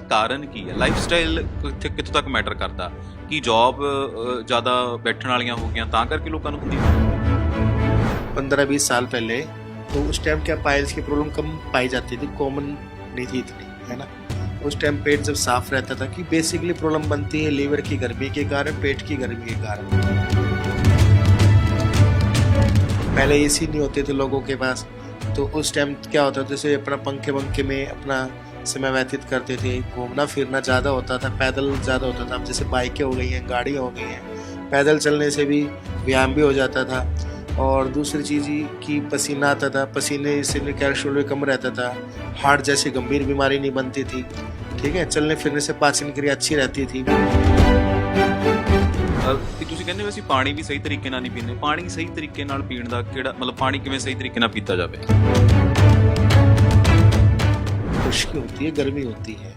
ਕਾਰਨ ਕੀ ਹੈ? ਲਾਈਫਸਟਾਈਲ ਕਿੱਥੋਂ ਤੱਕ ਮੈਟਰ ਕਰਦਾ ਕਿ ਜੌਬ ਜ਼ਿਆਦਾ ਬੈਠਣ ਵਾਲੀਆਂ ਹੋ ਗਈਆਂ ਤਾਂ ਕਰਕੇ ਲੋਕਾਂ ਨੂੰ ਹੁੰਦੀ ਹੈ? 15-20 साल पहले तो उस टाइम क्या पाइल्स की प्रॉब्लम कम पाई जाती थी, कॉमन नहीं थी इतनी, है ना। उस टाइम पेट जब साफ रहता था कि बेसिकली प्रॉब्लम बनती है लीवर की गर्मी के कारण, पेट की गर्मी के कारण। पहले एसी नहीं होते थे लोगों के पास, तो उस टाइम क्या होता था जैसे अपना पंखे वंखे में अपना समय व्यतीत करते थे, घूमना फिरना ज़्यादा होता था, पैदल ज़्यादा होता था। अब जैसे बाइकें हो गई हैं, गाड़ियाँ हो गई हैं, पैदल चलने से भी व्यायाम भी हो जाता था। और दूसरी चीज़ ही कि पसीना आता था, पसीने से कैल्शियम भी कम रहता था, हार्ट जैसी गंभीर बीमारी नहीं बनती थी, ठीक है। चलने फिरने से पाचन क्रिया अच्छी रहती थी। ਕਿ ਤੁਸੀਂ ਕਹਿੰਦੇ ਹੋ ਅਸੀਂ ਪਾਣੀ ਵੀ ਸਹੀ ਤਰੀਕੇ ਨਾਲ ਨਹੀਂ ਪੀਂਦੇ। ਪਾਣੀ ਸਹੀ ਤਰੀਕੇ ਨਾਲ ਪੀਣ ਦਾ ਕਿਹੜਾ ਮਤਲਬ ਪਾਣੀ ਕਿਵੇਂ ਸਹੀ ਤਰੀਕੇ ਨਾਲ ਪੀਤਾ ਜਾਵੇ? खुश्की होती है, गर्मी होती है,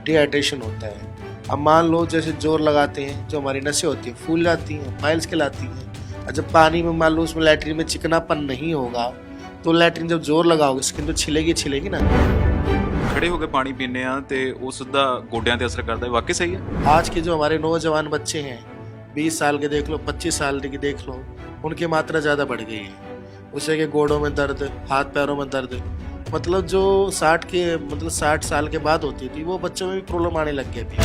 डिहाइड्रेशन होता है। अब मान लो जैसे जोर लगाते हैं, जो हमारी नसें होती हैं फूल जाती हैं, पाइल्स कहलाती हैं। और जब पानी में मान लो उसमें लैट्रिन में चिकनापन नहीं होगा तो लैट्रिन जब जोर लगाओगे स्किन तो छिलेगी ना। ਖੜੇ ਹੋ ਕੇ ਪਾਣੀ ਪੀਂਦੇ ਆ ਤੇ ਉਸ ਦਾ ਗੋਡਿਆਂ ਤੇ ਅਸਰ ਕਰਦਾ ਹੈ, ਵਾਕਈ ਸਹੀ ਹੈ? आज के जो हमारे नौजवान बच्चे हैं, 20 साल के देख लो, 25 साल के देख लो, उनकी मात्रा ज़्यादा बढ़ गई है। उससे कि गोडों में दर्द, हाथ पैरों में दर्द, मतलब जो 60 साल के बाद होती थी वो बच्चों में भी प्रॉब्लम आने लग गई थी।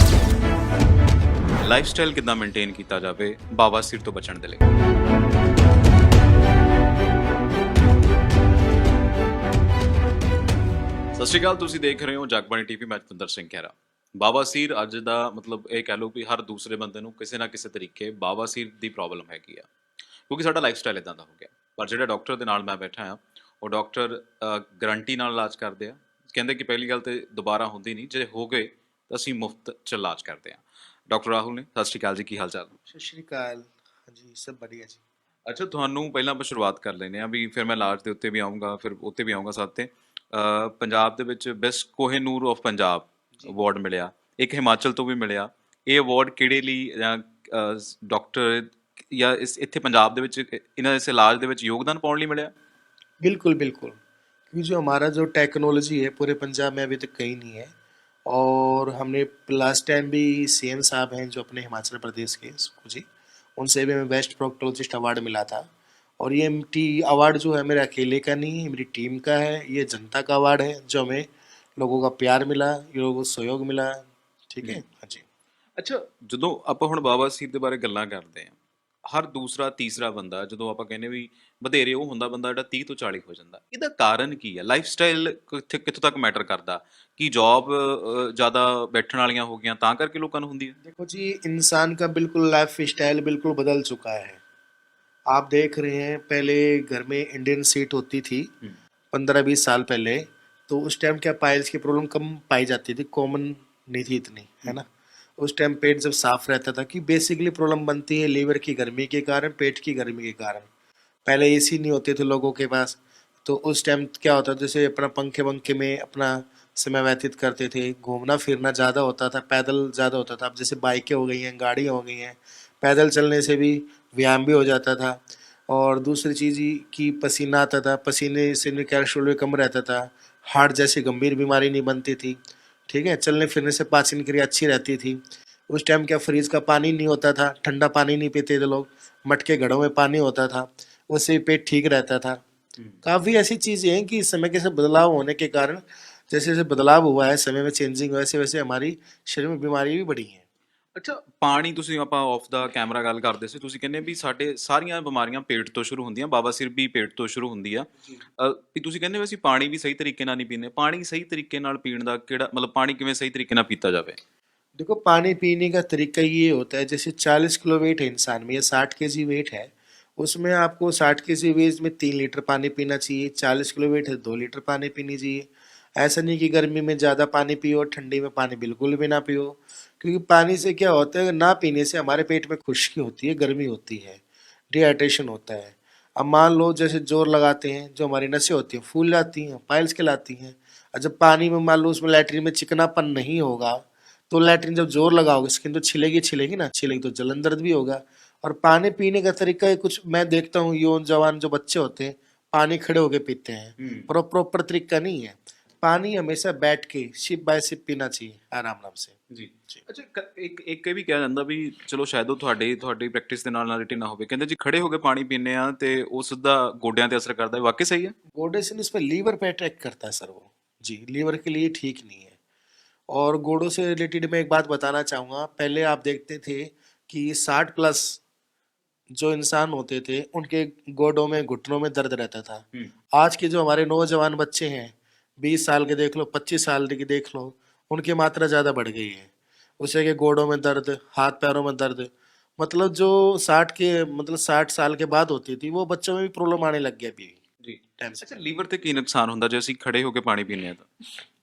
ਲਾਈਫਸਟਾਈਲ ਕਿੱਦਾਂ ਮੇਨਟੇਨ ਕੀਤਾ ਜਾਵੇ ਬਵਾਸੀਰ ਤੋਂ ਬਚਣ ਦੇ ਲਈ? ਸਤਿ ਸ਼੍ਰੀ ਅਕਾਲ, ਤੁਸੀਂ ਦੇਖ ਰਹੇ ਹੋ ਜਗਬਾਣੀ ਟੀਵੀ। ਮੈਂ ਜਤਿੰਦਰ ਸਿੰਘ ਖਹਿਰਾ। ਬਵਾਸੀਰ ਅੱਜ ਦਾ ਮਤਲਬ ਇਹ ਕਹਿ ਲਓ ਵੀ ਹਰ ਦੂਸਰੇ ਬੰਦੇ ਨੂੰ ਕਿਸੇ ਨਾ ਕਿਸੇ ਤਰੀਕੇ ਬਵਾਸੀਰ ਦੀ ਪ੍ਰੋਬਲਮ ਹੈਗੀ ਆ, ਕਿਉਂਕਿ ਸਾਡਾ ਲਾਈਫਸਟਾਈਲ ਇਦਾਂ ਦਾ ਹੋ ਗਿਆ। ਪਰ ਜਿਹੜਾ ਡਾਕਟਰ ਦੇ ਨਾਲ ਮੈਂ ਬੈਠਾ ਹਾਂ ਉਹ ਡਾਕਟਰ ਗਰੰਟੀ ਨਾਲ ਇਲਾਜ ਕਰਦੇ ਆ। ਕਹਿੰਦੇ ਕਿ ਪਹਿਲੀ ਗੱਲ ਤੇ ਦੁਬਾਰਾ ਹੁੰਦੀ ਨਹੀਂ, ਜੇ ਹੋ ਗਏ ਤਾਂ ਅਸੀਂ ਮੁਫਤ 'ਚ ਇਲਾਜ ਕਰਦੇ ਹਾਂ। ਡਾਕਟਰ ਰਾਹੁਲ ਨੇ, ਸਤਿ ਸ਼੍ਰੀ ਅਕਾਲ ਜੀ, ਕੀ ਹਾਲ ਚਾਲ? सत श्रीकाल। हाँ जी, सब बढ़िया जी। ਅੱਛਾ, ਤੁਹਾਨੂੰ ਪਹਿਲਾਂ ਆਪਾਂ ਸ਼ੁਰੂਆਤ ਕਰ ਲੈਂਦੇ ਹਾਂ ਵੀ ਫਿਰ ਮੈਂ ਇਲਾਜ ਦੇ ਉੱਤੇ ਵੀ ਆਊਂਗਾ, ਫਿਰ ਉੱਤੇ ਵੀ ਆਊਂਗਾ ਸਾਥ 'ਤੇ। ਪੰਜਾਬ ਦੇ ਵਿੱਚ best Kohinoor of Punjab award ਮਿਲਿਆ, ਇੱਕ ਹਿਮਾਚਲ ਤੋਂ ਵੀ ਮਿਲਿਆ। ਇਹ ਅਵਾਰਡ ਕਿਹੜੇ ਲਈ ਜਾਂ ਡਾਕਟਰ ਜਾਂ ਇੱਥੇ ਪੰਜਾਬ ਦੇ ਵਿੱਚ ਇਹਨਾਂ ਇਸ ਇਲਾਜ ਦੇ ਵਿੱਚ ਯੋਗਦਾਨ ਪਾਉਣ ਲਈ ਮਿਲਿਆ? बिल्कुल बिल्कुल, क्योंकि जो हमारा जो टेक्नोलॉजी है पूरे पंजाब में अभी तक कहीं नहीं है। और हमने लास्ट टाइम भी सीएम साहब हैं जो अपने हिमाचल प्रदेश के सुखू जी, उनसे भी हमें बेस्ट प्रोक्टोलॉजिस्ट अवार्ड मिला था। और ये अवार्ड जो है मेरे अकेले का नहीं है, मेरी टीम का है, ये जनता का अवार्ड है जो हमें लोगों का प्यार मिला, लोगों को सहयोग मिला, ठीक है। हाँ जी। ਅੱਛਾ, ਜਦੋਂ ਆਪਾਂ ਹੁਣ ਬਵਾਸੀਰ ਦੇ ਬਾਰੇ ਗੱਲਾਂ ਕਰਦੇ ਹਾਂ, ਹਰ ਦੂਸਰਾ ਤੀਸਰਾ ਬੰਦਾ ਜਦੋਂ ਆਪਾਂ ਕਹਿੰਦੇ ਵੀ ਵਧੇਰੇ ਉਹ ਹੁੰਦਾ ਬੰਦਾ ਜਿਹੜਾ 30 ਤੋਂ 40 ਹੋ ਜਾਂਦਾ। ਇਹਦਾ ਕਾਰਨ ਕੀ ਹੈ? ਲਾਈਫਸਟਾਈਲ ਕਿੱਥੋਂ ਤੱਕ ਮੈਟਰ ਕਰਦਾ ਕਿ ਜੌਬ ਜ਼ਿਆਦਾ ਬੈਠਣ ਵਾਲੀਆਂ ਹੋ ਗਈਆਂ ਤਾਂ ਕਰਕੇ ਲੋਕਾਂ ਨੂੰ ਹੁੰਦੀ ਹੈ? देखो जी, इंसान का बिल्कुल लाइफ स्टाइल बिल्कुल बदल चुका है। आप देख रहे हैं पहले घर में इंडियन सीट होती थी 15-20 साल पहले, तो उस टाइम क्या पाइल्स की प्रॉब्लम कम पाई जाती थी, कॉमन नहीं थी इतनी, है ना। उस टाइम पेट जब साफ रहता था कि बेसिकली प्रॉब्लम बनती है लीवर की गर्मी के कारण, पेट की गर्मी के कारण। पहले एसी नहीं होते थे लोगों के पास, तो उस टाइम क्या होता था जैसे अपना पंखे वंखे में अपना समय व्यतीत करते थे, घूमना फिरना ज़्यादा होता था, पैदल ज़्यादा होता था। अब जैसे बाइकें हो गई हैं, गाड़ियाँ हो गई हैं, पैदल चलने से भी व्यायाम भी हो जाता था। और दूसरी चीज़ ही कि पसीना आता था, पसीने से कैल्शियम भी कम रहता था, हार्ट जैसी गंभीर बीमारी नहीं बनती थी, ठीक है। चलने फिरने से पाचन क्रिया अच्छी रहती थी। उस टाइम क्या फ्रिज का पानी नहीं होता था, ठंडा पानी नहीं पीते थे लोग, मटके घड़ों में पानी होता था, उससे भी पेट ठीक रहता था। काफ़ी ऐसी चीज़ें हैं कि समय के साथ बदलाव होने के कारण, जैसे जैसे बदलाव हुआ है, समय में चेंजिंग वैसे वैसे हमारी शरीर में बीमारी भी बढ़ी हैं। ਅੱਛਾ, ਪਾਣੀ ਤੁਸੀਂ ਆਪਾਂ ਆਫ ਦਾ ਕੈਮਰਾ ਗੱਲ ਕਰਦੇ ਸੀ, ਤੁਸੀਂ ਕਹਿੰਦੇ ਵੀ ਸਾਡੇ ਸਾਰੀਆਂ ਬਿਮਾਰੀਆਂ ਪੇਟ ਤੋਂ ਸ਼ੁਰੂ ਹੁੰਦੀਆਂ, ਬਵਾਸੀਰ ਵੀ ਪੇਟ ਤੋਂ ਸ਼ੁਰੂ ਹੁੰਦੀ ਆ। ਵੀ ਤੁਸੀਂ ਕਹਿੰਦੇ ਵੀ ਅਸੀਂ ਪਾਣੀ ਵੀ ਸਹੀ ਤਰੀਕੇ ਨਾਲ ਨਹੀਂ ਪੀਂਦੇ। ਪਾਣੀ ਸਹੀ ਤਰੀਕੇ ਨਾਲ ਪੀਣ ਦਾ ਕਿਹੜਾ ਮਤਲਬ ਪਾਣੀ ਕਿਵੇਂ ਸਹੀ ਤਰੀਕੇ ਨਾਲ ਪੀਤਾ ਜਾਵੇ? देखो, पानी पीने का तरीका ये होता है, जैसे 40 किलो वेट है इंसान में या 60 केजी वेट है, उसमें आपको 60 केजी वेट में 3 लीटर पानी पीना चाहिए। 40 किलो वेट है 2 लीटर पानी पीनी चाहिए। ऐसा नहीं कि गर्मी में ज़्यादा पानी पियो, ठंडी में पानी बिल्कुल भी ना पियो, क्योंकि पानी से क्या होता है, ना पीने से हमारे पेट में खुश्की होती है, गर्मी होती है, डिहाइड्रेशन होता है। अब मान लो जैसे जोर लगाते हैं, जो हमारी नसें होती हैं फूल जाती हैं, पाइल्स कहलाती हैं। और जब पानी में मान लो उसमें लैट्रिन में चिकनापन नहीं होगा तो लैट्रिन जब जोर लगाओगे स्किन तो छिलेगी ना, छिलेगी तो जलन दर्द भी होगा। और पानी पीने का तरीका कुछ मैं देखता हूँ, जवान जो बच्चे होते हैं पानी खड़े होके पीते हैं, प्रॉपर तरीका नहीं है। पानी हमेशा बैठ के सिप बाय सिप पीना चाहिए आराम आराम से। ਜੀ ਜੀ। ਅੱਛਾ ਇੱਕ ਇੱਕ ਇਹ ਵੀ ਕਿਹਾ ਜਾਂਦਾ ਵੀ ਚਲੋ ਸ਼ਾਇਦ ਉਹ ਤੁਹਾਡੀ ਪ੍ਰੈਕਟਿਸ ਦੇ ਨਾਲ ਰਿਲੇਟਡ ਨਾ ਹੋਵੇ ਕਹਿੰਦੇ ਜੀ ਖੜੇ ਹੋ ਕੇ ਪਾਣੀ ਪੀਂਦੇ ਆ ਤੇ ਉਸ ਦਾ ਗੋਡਿਆਂ ਤੇ ਅਸਰ ਕਰਦਾ ਹੈ ਵਾਕਈ ਸਹੀ ਹੈ गोडे से इस पर लीवर पे अटैक करता है सर वो। जी, लीवर के लिए ठीक नहीं है। और गोडों से रिलेटेड मैं एक बात बताना चाहूँगा, पहले आप देखते थे कि 60+ जो इंसान होते थे उनके गोडों में घुटनों में दर्द रहता था। आज के जो हमारे नौजवान बच्चे हैं, 20 साल के देख लो, 25 साल के देख लो, उनकी मात्रा ज़्यादा बढ़ गई है। उससे कि गोडों में दर्द, हाथ पैरों में दर्द, मतलब जो 60 साल के बाद होती थी वो बच्चों में भी प्रॉब्लम आने लग गया अभी ਜੀ टाइम से। ਅੱਛਾ ਲੀਵਰ ਤੇ ਕੀ ਨੁਕਸਾਨ ਹੁੰਦਾ ਜੇ ਅਸੀਂ ਖੜੇ ਹੋ ਕੇ ਪਾਣੀ ਪੀਂਦੇ ਆ ਤਾਂ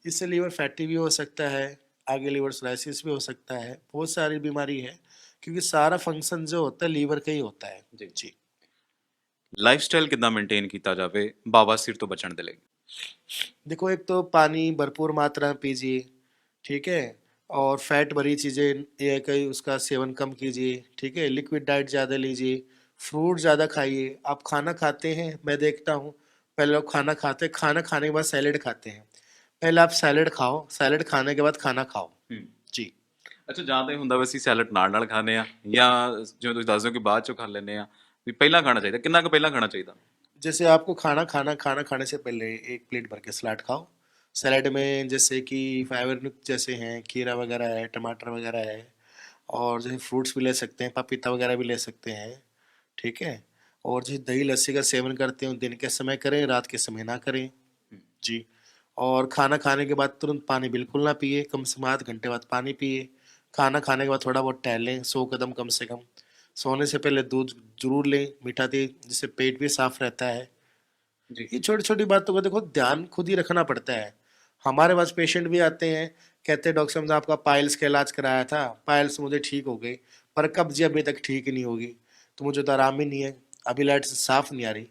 इससे लीवर फैटी भी हो सकता है, आगे लीवर सोराइसिस भी हो सकता है, बहुत सारी बीमारी है, क्योंकि सारा फंक्शन जो होता है लीवर का ही होता है। ਜੀ जी। ਲਾਈਫ ਸਟਾਈਲ ਕਿੱਦਾਂ ਮੇਨਟੇਨ ਕੀਤਾ ਜਾਵੇ ਬਵਾਸੀਰ ਤੋਂ ਬਚਣ ਦੇ ਲਈ देखो, एक तो पानी भरपूर मात्रा में पीजिए, ठीक है, और फैट भरी चीज़ें ये कहीं उसका सेवन कम कीजिए, ठीक है, लिक्विड डाइट ज़्यादा लीजिए, फ्रूट ज़्यादा खाइए। आप खाना खाते हैं, मैं देखता हूँ पहले लोग खाना खाते, खाना खाने के बाद सैलेड खाते हैं। पहले आप सैलेड खाओ, सैलेड खाने के बाद खाना खाओ। जी। ਅੱਛਾ ਜਾਂ ਤਾਂ ਇਹ ਹੁੰਦਾ ਵੀ ਅਸੀਂ ਸੈਲਡ ਨਾਲ ਨਾਲ ਖਾਂਦੇ ਆ ਜਾਂ ਜਿਵੇਂ ਤੁਸੀਂ ਦੱਸਦੇ ਹੋ ਕਿ ਬਾਅਦ ਚੋਂ ਖਾ ਲੈਂਦੇ ਆ ਵੀ ਪਹਿਲਾਂ ਖਾਣਾ ਚਾਹੀਦਾ ਕਿੰਨਾ ਕੁ ਪਹਿਲਾਂ ਖਾਣਾ ਚਾਹੀਦਾ जैसे आपको खाना खाने से पहले एक प्लेट भर के सलाद खाओ। सलाद में जैसे कि फाइबर युक्त जैसे हैं खीरा वगैरह है, टमाटर वगैरह है, और जैसे फ्रूट्स भी ले सकते हैं, पपीता वगैरह भी ले सकते हैं, ठीक है। और जैसे दही लस्सी का सेवन करते हो, दिन के समय करें, रात के समय ना करें। जी। और खाना खाने के बाद तुरंत पानी बिल्कुल ना पिए, कम से कम आध घंटे बाद पानी पिए। खाना खाने के बाद थोड़ा बहुत टहलें, 100 कदम कम से कम। सोने से पहले दूध जरूर लें, मीठा तेल, जिससे पेट भी साफ रहता है। जी ये छोटी छोटी बातों का देखो ध्यान खुद ही रखना पड़ता है। हमारे पास पेशेंट भी आते हैं, कहते हैं डॉक्टर साहब आपका पाइल्स का इलाज कराया था, पाइल्स मुझे ठीक हो गई, पर कब्ज अभी तक ठीक नहीं होगी, तो मुझे तो आराम ही नहीं है, अभी लैट्रिन साफ नहीं आ रही।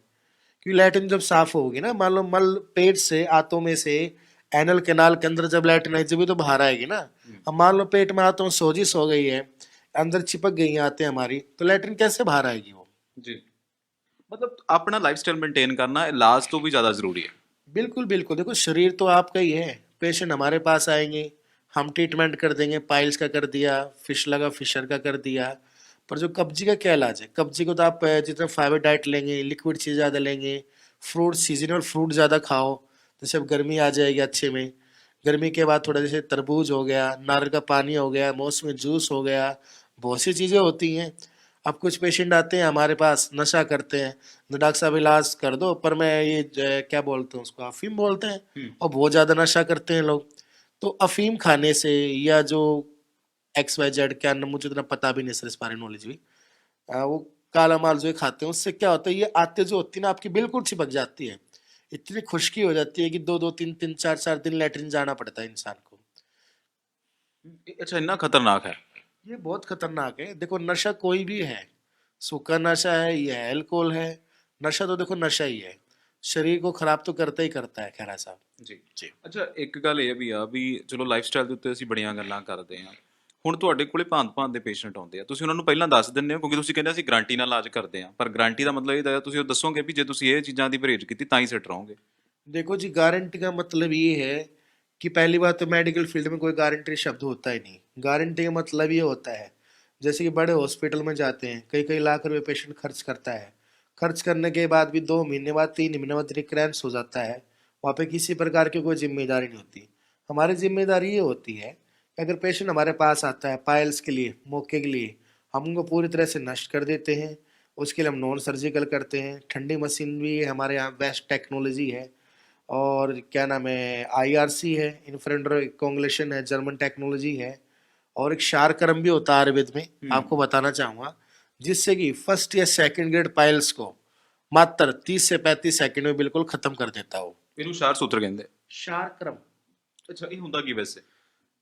क्योंकि लैट्रिन जब साफ होगी ना, मान लो मल पेट से, आंतों में से एनल कैनाल के अंदर जब लैट्रिन आई जब तो बाहर आएगी ना। अब मान लो पेट में आंतों में सोजिश हो गई है, अंदर चिपक गई हैं आते हमारी, तो लैट्रिन कैसे बाहर आएगी वो। ਜੀ ਮਤਲਬ ਆਪਣਾ ਲਾਈਫ ਸਟਾਈਲ ਮੇਨਟੇਨ ਕਰਨਾ ਇਲਾਜ ਤੋਂ ਵੀ ਜ਼ਿਆਦਾ ਜ਼ਰੂਰੀ ਹੈ बिल्कुल बिल्कुल, देखो शरीर तो आपका ही है। पेशेंट हमारे पास आएंगे, हम ट्रीटमेंट कर देंगे, पाइल्स का कर दिया, फिशर का कर दिया, पर जो कब्जी का क्या इलाज है। कब्जी को तो आप जितना फाइबर डाइट लेंगे, लिक्विड चीज़ ज़्यादा लेंगे, फ्रूट सीजनल फ्रूट ज़्यादा खाओ। जैसे अब गर्मी आ जाएगी अच्छे में, गर्मी के बाद थोड़ा जैसे तरबूज हो गया, नारियल का पानी हो गया, मौसमी जूस हो गया, बहुत सी चीज़ें होती हैं। अब कुछ पेशेंट आते हैं हमारे पास नशा करते हैं, तो डॉक्टर साहब इलाज कर दो, पर मैं ये क्या बोलते हैं उसको, अफीम बोलते हैं, और बहुत ज़्यादा नशा करते हैं लोग। तो अफीम खाने से या जो XYZ क्या नाम, मुझे इतना पता भी नहीं सर, इस बारे नॉलेज भी, वो काला माल जो ये खाते हैं उससे क्या होता है, ये आते जो होती है ना आपकी बिल्कुल चिपक जाती है, इतनी खुश्की हो जाती है कि 2-2 3-3 4-4 दिन लैट्रिन जाना पड़ता है इंसान को। ਅੱਛਾ ਇੰਨਾ ਖਤਰਨਾਕ ਹੈ ये बहुत खतरनाक है। देखो नशा कोई भी है, सूखा नशा है या अल्कोहल है, नशा तो देखो नशा ही है, शरीर को खराब तो करता ही करता है। खैरा साहब ਜੀ जी। ਅੱਛਾ ਇੱਕ ਗੱਲ ਇਹ ਵੀ ਆ ਵੀ ਚਲੋ ਲਾਈਫ ਸਟਾਈਲ ਦੇ ਉੱਤੇ ਅਸੀਂ ਬੜੀਆਂ ਗੱਲਾਂ ਕਰਦੇ ਹਾਂ ਹੁਣ ਤੁਹਾਡੇ ਕੋਲੇ ਭਾਂਤ-ਭਾਂਤ ਦੇ ਪੇਸ਼ੈਂਟ ਆਉਂਦੇ ਆ ਤੁਸੀਂ ਉਹਨਾਂ ਨੂੰ ਪਹਿਲਾਂ ਦੱਸ ਦਿੰਦੇ ਹੋ ਕਿਉਂਕਿ ਤੁਸੀਂ ਕਹਿੰਦੇ ਅਸੀਂ ਗਾਰੰਟੀ ਨਾਲ ਇਲਾਜ ਕਰਦੇ ਹਾਂ ਪਰ ਗਾਰੰਟੀ ਦਾ ਮਤਲਬ ਇਹ ਹੈ ਤੁਸੀਂ ਉਹ ਦੱਸੋਗੇ ਵੀ ਜੇ ਤੁਸੀਂ ਇਹ ਚੀਜ਼ਾਂ ਦੀ ਪਰਹੇਜ਼ ਕੀਤੀ ਤਾਂ ਹੀ ਸੈੱਟ ਰਹੋਗੇ देखो जी, गारंटी का मतलब ये है कि पहली बात तो मेडिकल फील्ड में कोई गारंटी शब्द होता ही नहीं। गारंटी का मतलब ये होता है, जैसे कि बड़े हॉस्पिटल में जाते हैं, कई कई लाख रुपए पेशेंट खर्च करता है, खर्च करने के बाद भी 2 महीने बाद 3 महीने बाद रिक्रेंस हो जाता है, वहाँ पे किसी प्रकार की कोई जिम्मेदारी नहीं होती। हमारी जिम्मेदारी ये होती है कि अगर पेशेंट हमारे पास आता है पाइल्स के लिए, मौके के लिए, हम उनको पूरी तरह से नष्ट कर देते हैं। उसके लिए हम नॉन सर्जिकल करते हैं, ठंडी मशीन भी हमारे यहाँ बेस्ट टेक्नोलॉजी है, और क्या नाम है IRC है, इन्फ्रारेड कोंगुलेशन है, जर्मन टेक्नोलॉजी है, और एक शारक्रम भी होता है आयुर्वेद में, आपको बताना चाहूँगा, जिससे कि फर्स्ट या सेकंड ग्रेड पाइल्स को मात्र 30 से 35 सेकंड में बिल्कुल खत्म कर देता हो। ਇਹਨੂੰ ਸ਼ਾਰ ਸੂਤਰ ਕਹਿੰਦੇ शारक्रम, ਅੱਛਾ ਇਹ ਹੁੰਦਾ ਕੀ ਵੈਸੇ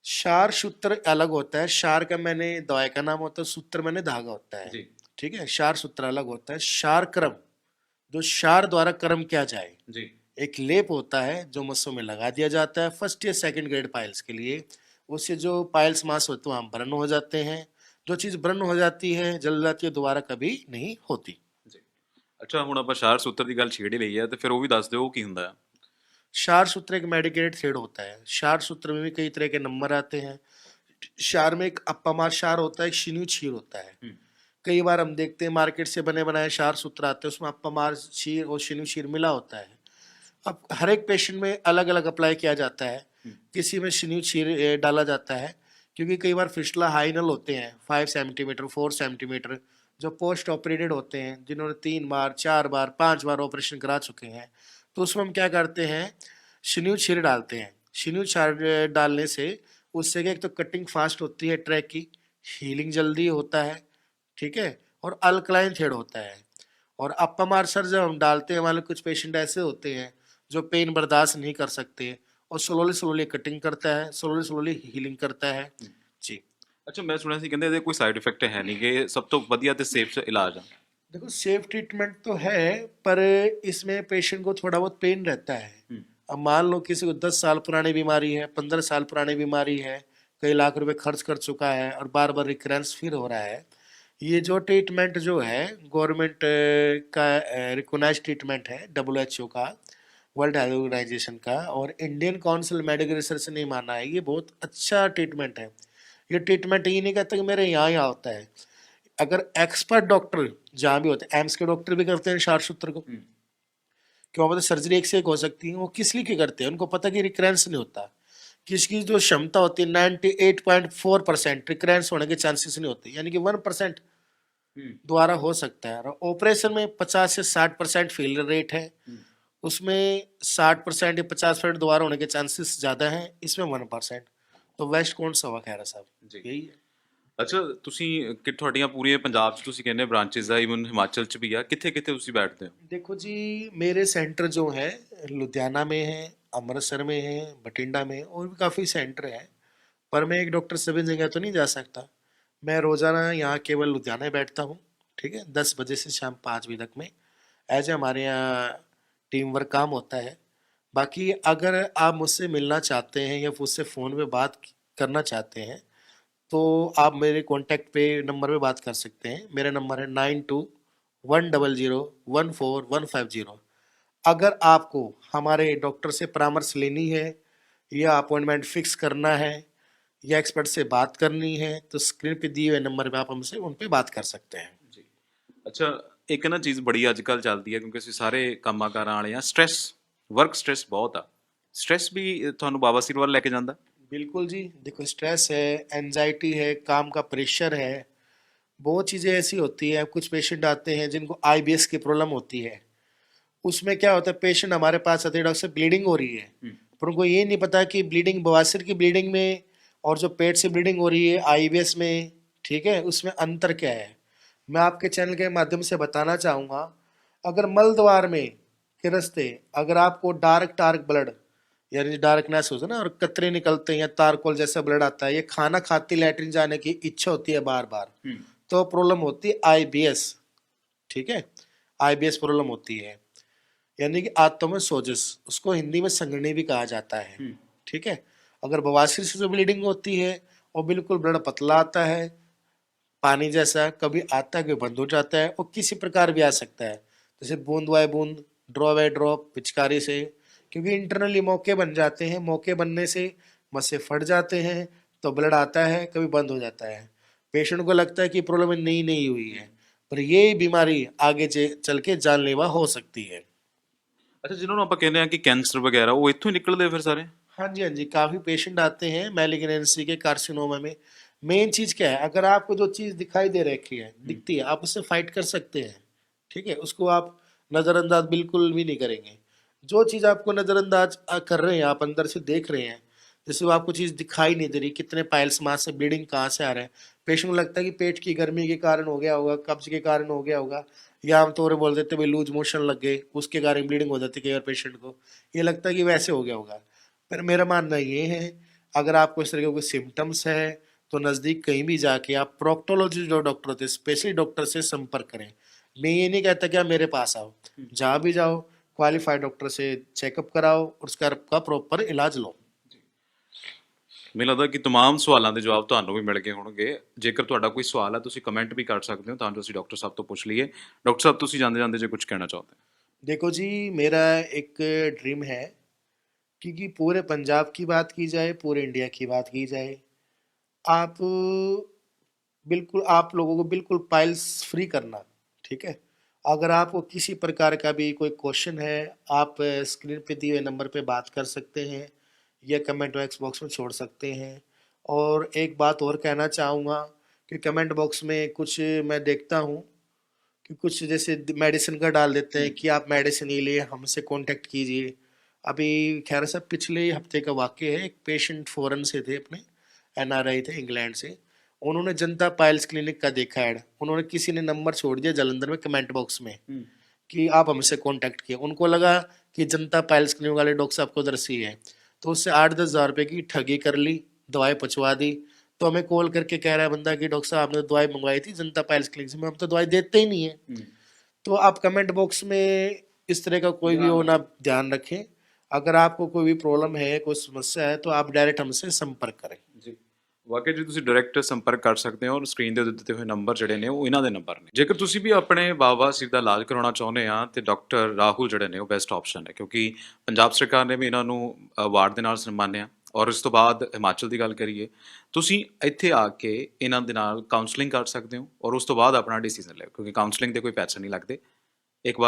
शार सूत्र अलग होता है, शार का मैंने दवाई का नाम होता है, सूत्र मैंने धागा होता है, ਜੀ ठीक है। शार सूत्र अलग होता है। शारक्रम, जो शार द्वारा कर्म किया जाए, ਜੀ एक लेप होता है जो मस्सों में लगा दिया जाता है फर्स्ट या सेकंड ग्रेड पाइल्स के लिए। उससे जो पाइल्स मास होते हैं वहाँ बर्न हो जाते हैं। जो चीज़ बर्न हो जाती है, जल जाती है, दोबारा कभी नहीं होती। ਜੀ ਅੱਛਾ ਹੁਣ ਆਪਾਂ ਸ਼ਾਰ ਸੂਤਰ ਦੀ ਗੱਲ ਛੇੜ ਹੀ ਲਈ ਆ ਤੇ ਫਿਰ ਉਹ ਵੀ ਦੱਸ ਦਿਓ ਉਹ ਕੀ ਹੁੰਦਾ ਆ क्षार सूत्र एक मेडिकेटेड थ्रेड होता है। क्षार सूत्र में भी कई तरह के नंबर आते हैं। क्षार में एक अपमार क्षार होता है, एक शिन्यु क्षीर होता है। कई बार हम देखते हैं मार्केट से बने बनाए क्षार सूत्र आते हैं, उसमें अपमार क्षीर और शिन्यु क्षीर मिला होता है। अब हर एक पेशेंट में अलग अलग अप्लाई किया जाता है। किसी में शिन्यु क्षीर डाला जाता है, क्योंकि कई बार फिस्टुला हाइनल होते हैं 5 सेंटीमीटर 4 सेंटीमीटर, जो पोस्ट ऑपरेटेड होते हैं, जिन्होंने 3 बार 4 बार 5 बार ऑपरेशन करा चुके हैं, तो उसमें हम क्या करते हैं, शिन्यू क्षीर डालते हैं। शिन्यू क्षीर डालने से उससे क्या, एक तो कटिंग फास्ट होती है ट्रैक की, हीलिंग जल्दी होता है, ठीक है, और अल्कलाइन थ्रेड होता है। और अपमार सर जब हम डालते हैं, हमारे कुछ पेशेंट ऐसे होते हैं जो पेन बर्दाश्त नहीं कर सकते, और स्लोली स्लोली कटिंग करता है, स्लोली स्लोली हीलिंग करता है जी। ਅੱਛਾ ਮੈਂ ਸੁਣਿਆ ਸੀ ਕਹਿੰਦੇ ਇਹਦੇ ਕੋਈ ਸਾਈਡ ਇਫੈਕਟ ਹੈ ਨਹੀਂ ਕਿ ਸਭ ਤੋਂ ਵਧੀਆ ਤੇ ਸੇਫ ਇਲਾਜ ਆ। देखो सेफ ट्रीटमेंट तो है, पर इसमें पेशेंट को थोड़ा बहुत पेन रहता है। अब मान लो किसी को 10 साल पुरानी बीमारी है, 15 साल पुरानी बीमारी है, कई लाख रुपए खर्च कर चुका है और बार बार रिकरेंस फिर हो रहा है। ये जो ट्रीटमेंट जो है गवर्नमेंट का रिकोगनाइज ट्रीटमेंट है, WHO का, वर्ल्ड हेल्थ ऑर्गेनाइजेशन का, और इंडियन काउंसिल मेडिकल रिसर्च ने माना है, ये बहुत अच्छा ट्रीटमेंट है। ये ट्रीटमेंट ये नहीं कहता कि मेरे यहाँ होता है। अगर एक्सपर्ट डॉक्टर जहाँ भी होते हैं, एम्स के डॉक्टर भी करते हैं क्षार सूत्र को, क्यों पता सर्जरी एक से एक हो सकती है, वो किस लिए करते हैं, उनको पता कि रिकरेंस नहीं होता। किसकी जो क्षमता होती है 98.4% रिकरेंस होने के चांसेस नहीं होते, यानी कि 1% द्वारा हो सकता है। और ऑपरेशन में 50 से 60% फेलियर रेट है, उसमें 60% या 50% दोबारा होने के चांसेस ज़्यादा हैं, इसमें 1%। तो वेस्ट कौन सा हुआ खैरा साहब, ਜੀ यही है। ਅੱਛਾ ਤੁਸੀਂ ਕਿ ਤੁਹਾਡੀਆਂ ਪੂਰੀਆਂ ਪੰਜਾਬ 'ਚ ਤੁਸੀਂ ਕਹਿੰਦੇ ਬ੍ਰਾਂਚੇਸ ਆ, ਈਵਨ ਹਿਮਾਚਲ 'ਚ ਵੀ ਆ, ਕਿੱਥੇ ਕਿੱਥੇ ਤੁਸੀਂ ਬੈਠਦੇ ਹੋ? देखो जी, मेरे सेंटर जो है लुधियाना में है, अमृतसर में है, बठिंडा में, और भी काफ़ी सेंटर है, पर मैं एक डॉक्टर सभी जगह तो नहीं जा सकता। मैं रोज़ाना यहाँ केवल लुधियाना ही बैठता हूँ, ठीक है, 10 बजे से शाम 5 बजे तक में। ऐसे हमारे यहाँ टीम वर्क काम होता है। बाकी अगर आप मुझसे मिलना चाहते हैं या मुझसे फ़ोन पे बात करना चाहते हैं, तो आप मेरे कॉन्टैक्ट पे नंबर पे बात कर सकते हैं। मेरा नंबर है 9210014150। अगर आपको हमारे डॉक्टर से परामर्श लेनी है या अपॉइंटमेंट फिक्स करना है या एक्सपर्ट से बात करनी है, तो स्क्रीन पे दिए हुए नंबर पे आप हमसे उन पे बात कर सकते हैं ਜੀ ਅੱਛਾ ਇੱਕ ਨਾ ਚੀਜ਼ ਬੜੀ ਅੱਜ ਕੱਲ੍ਹ ਚੱਲਦੀ ਹੈ ਕਿਉਂਕਿ ਅਸੀਂ ਸਾਰੇ ਕੰਮਾਂ ਕਾਰਾਂ ਵਾਲੇ ਆ, ਸਟ੍ਰੈਸ, ਵਰਕ ਸਟ੍ਰੈਸ ਬਹੁਤ ਆ। ਸਟ੍ਰੈਸ ਵੀ ਤੁਹਾਨੂੰ ਬਾਬਾ ਸੀਰ ਵੱਲ ਲੈ ਕੇ ਜਾਂਦਾ? बिल्कुल जी। देखो स्ट्रेस है, एनजाइटी है, काम का प्रेशर है, बहुत चीज़ें ऐसी होती है। कुछ पेशेंट आते हैं जिनको IBS की प्रॉब्लम होती है, उसमें क्या होता है, पेशेंट हमारे पास आते हैं, डॉक्टर साहब ब्लीडिंग हो रही है, पर उनको ये नहीं पता कि ब्लीडिंग बवासीर की ब्लीडिंग में और जो पेट से ब्लीडिंग हो रही है IBS में, ठीक है, उसमें अंतर क्या है। मैं आपके चैनल के माध्यम से बताना चाहूँगा, अगर मल द्वार में के रास्ते अगर आपको डार्क डार्क ब्लड, यानी डार्कनेस होता है ना, और कतरे निकलते हैं या तारकोल जैसा ब्लड आता है, ये खाना खाती लैट्रिन जाने की इच्छा होती है बार बार, तो प्रॉब्लम होती है IBS, ठीक है, IBS प्रॉब्लम होती है, यानी कि आंतों में सोजिश, उसको हिंदी में संगनी भी कहा जाता है, ठीक है। अगर बवासीर से जो ब्लीडिंग होती है और बिल्कुल ब्लड पतला आता है, पानी जैसा, कभी आता है कभी बंद हो जाता है, और किसी प्रकार भी आ सकता है, जैसे बूंद बाय बूंद, ड्रॉप बाय ड्रॉप, पिचकारी से, क्योंकि इंटरनली मौके बन जाते हैं, मौके बनने से मस्से फट जाते हैं, तो ब्लड आता है, कभी बंद हो जाता है। पेशेंट को लगता है कि प्रॉब्लम नहीं हुई है, पर ये बीमारी आगे चल के जानलेवा हो सकती है। ਅੱਛਾ ਜਿਹਨਾਂ ਨੂੰ ਆਪਾਂ ਕਹਿੰਦੇ ਆ ਕਿ ਕੈਂਸਰ ਵਗੈਰਾ, ਉਹ ਇੱਥੋਂ ਹੀ ਨਿਕਲਦੇ ਫਿਰ ਸਾਰੇ? हाँ जी, हाँ जी, काफ़ी पेशेंट आते हैं मैलिग्नेंसी के, कार्सिनोमा में। मेन चीज़ क्या है, अगर आपको जो चीज़ दिखाई दे रखी है, दिखती है, आप उससे फाइट कर सकते हैं, ठीक है, उसको आप नज़रअंदाज बिल्कुल भी नहीं करेंगे। जो चीज़ आपको नज़रअंदाज कर रहे हैं, आप अंदर से देख रहे हैं, जैसे वो आपको चीज़ दिखाई नहीं दे रही, कितने पाइल्स मास से ब्लीडिंग कहाँ से आ रहा है, पेशेंट को लगता है कि पेट की गर्मी के कारण हो गया होगा, कब्ज के कारण हो गया होगा, या आमतौर पर बोल देते भाई लूज मोशन लग गए, उसके कारण ब्लीडिंग हो जाती है कई बार पेशेंट को, ये लगता है कि वैसे हो गया होगा। पर मेरा मानना ये है, अगर आपको इस तरह के कोई सिम्टम्स है, तो नज़दीक कहीं भी जाके आप प्रोक्टोलॉजी जो डॉक्टर होते हैं, स्पेशली डॉक्टर से संपर्क करें। मैं ये नहीं कहता कि आप मेरे पास आओ, जहाँ भी जाओ क्वालिफाइड डॉक्टर से चेकअप कराओ और उसका आपका प्रॉपर इलाज लो। ਮੈਨੂੰ ਲੱਗਦਾ ਕਿ तमाम ਸਵਾਲਾਂ ਦੇ ਜਵਾਬ ਤੁਹਾਨੂੰ ਵੀ ਮਿਲ ਗਏ ਹੋਣਗੇ। ਜੇਕਰ ਤੁਹਾਡਾ ਕੋਈ ਸਵਾਲ ਹੈ ਤੁਸੀਂ ਕਮੈਂਟ ਵੀ ਕਰ ਸਕਦੇ ਹੋ ਤਾਂ ਜੋ ਅਸੀਂ ਡਾਕਟਰ ਸਾਹਿਬ ਤੋਂ ਪੁੱਛ ਲਈਏ। ਡਾਕਟਰ ਸਾਹਿਬ ਤੁਸੀਂ ਜਾਂਦੇ ਜਾਂਦੇ ਜੇ ਕੁਝ ਕਹਿਣਾ ਚਾਹੋਗੇ? देखो जी, मेरा एक ड्रीम है क्योंकि पूरे पंजाब की बात की जाए, पूरे इंडिया की बात की जाए, आप बिल्कुल आप लोगों को बिल्कुल पाइल्स फ्री करना, ठीक है। अगर आपको किसी प्रकार का भी कोई क्वेश्चन है, आप स्क्रीन पे दिए हुए नंबर पे बात कर सकते हैं या कमेंट बॉक्स में छोड़ सकते हैं। और एक बात और कहना चाहूँगा कि कमेंट बॉक्स में कुछ मैं देखता हूँ कि कुछ जैसे मेडिसिन का डाल देते हैं कि आप मेडिसिन ये लिए हमसे कांटेक्ट कीजिए। अभी खैर साहब पिछले हफ्ते का वाकया है, एक पेशेंट फॉरेन से थे, अपने एनआरआई थे इंग्लैंड से। उन्होंने जनता पाइल्स क्लिनिक का देखा ऐड, उन्होंने किसी ने नंबर छोड़ दिया जलंधर में कमेंट बॉक्स में कि आप हमसे कांटेक्ट किए। उनको लगा कि जनता पाइल्स क्लिनिक वाले डॉक्टर साहब को दर्शी है, तो उससे 8-10 हज़ार रुपये की ठगी कर ली, दवाई पहुँचवा दी। तो हमें कॉल करके कह रहा है बंदा कि डॉक्टर साहब आपने तो दवाई मंगवाई थी जनता पाइल्स क्लिनिक से, हम तो दवाई देते ही नहीं है। तो आप कमेंट बॉक्स में इस तरह का कोई भी हो ना, ध्यान रखें। अगर आपको कोई भी प्रॉब्लम है, कोई समस्या है, तो आप डायरेक्ट हमसे संपर्क करें। ਜੀ ਵਾਕਈ ਜੀ ਤੁਸੀਂ ਡਾਇਰੈਕਟ ਸੰਪਰਕ ਕਰ ਸਕਦੇ ਹੋ ਔਰ ਸਕਰੀਨ ਦੇ ਦਿੱਤੇ ਹੋਏ ਨੰਬਰ ਜਿਹੜੇ ਨੇ ਉਹ ਇਹਨਾਂ ਦੇ ਨੰਬਰ ਨੇ। ਜੇਕਰ ਤੁਸੀਂ ਵੀ ਆਪਣੇ ਬਾਬਾ ਸਿਰ ਦਾ ਇਲਾਜ ਕਰਾਉਣਾ ਚਾਹੁੰਦੇ ਆ ਤੇ ਡਾਕਟਰ ਰਾਹੁਲ ਜਿਹੜੇ ਨੇ ਉਹ ਬੈਸਟ ਆਪਸ਼ਨ ਹੈ, ਕਿਉਂਕਿ ਪੰਜਾਬ ਸਰਕਾਰ ਨੇ ਵੀ ਇਹਨਾਂ ਨੂੰ ਅਵਾਰਡ ਦੇ ਨਾਲ ਸਨਮਾਨਿਆ। ਔਰ ਇਸ ਤੋਂ ਬਾਅਦ ਹਿਮਾਚਲ ਦੀ ਗੱਲ ਕਰੀਏ, ਤੁਸੀਂ ਇੱਥੇ ਆ ਕੇ ਇਹਨਾਂ ਦੇ ਨਾਲ ਕਾਉਂਸਲਿੰਗ ਕਰ ਸਕਦੇ ਹੋ ਔਰ ਉਸ ਤੋਂ ਬਾਅਦ ਆਪਣਾ ਡਿਸੀਜਨ ਲਿਓ, ਕਿਉਂਕਿ ਕਾਉਂਸਲਿੰਗ ਦੇ ਕੋਈ ਪੈਸੇ ਨਹੀਂ ਲੱਗਦੇ। ਇੱਕ ਵਾਰ